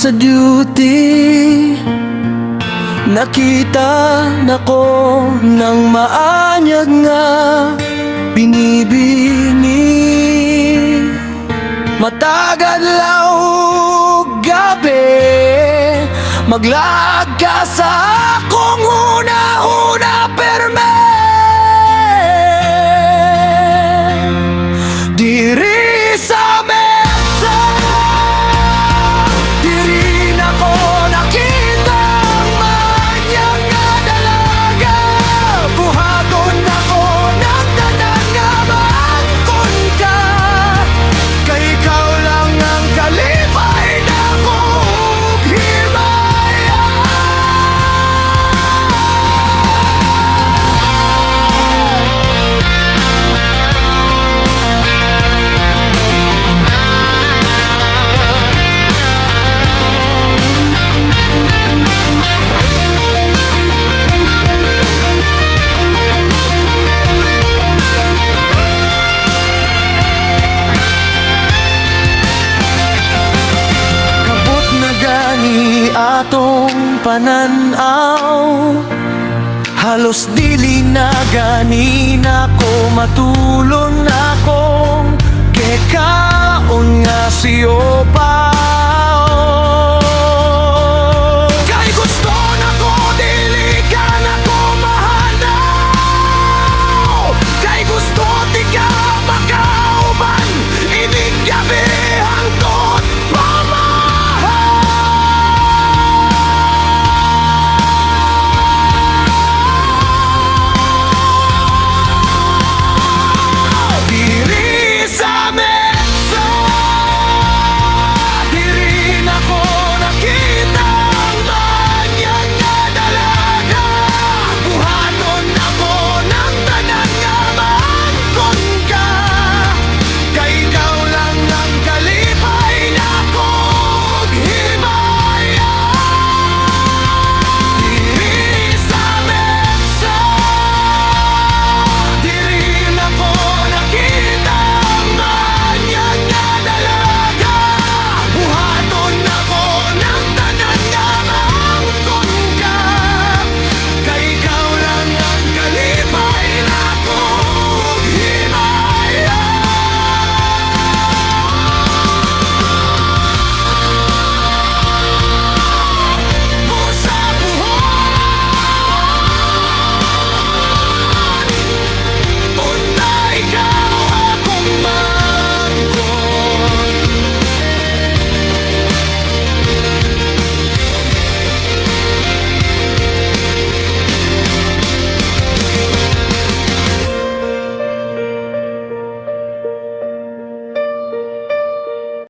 sa duty, nakita nako ng maanyag nga binibini. Matagad law gabi, maglaag ka sa akong una-una perme. Diri sa mesa, diri na ko nakita ang manyang nga dalaga. Buhaton ako ng tanan nga maangkon ka, kay ikaw lang ang kalipay na kong himaya. Atong pananaw, halos dili na gani nako matulon akong kekaon nga siyo pa.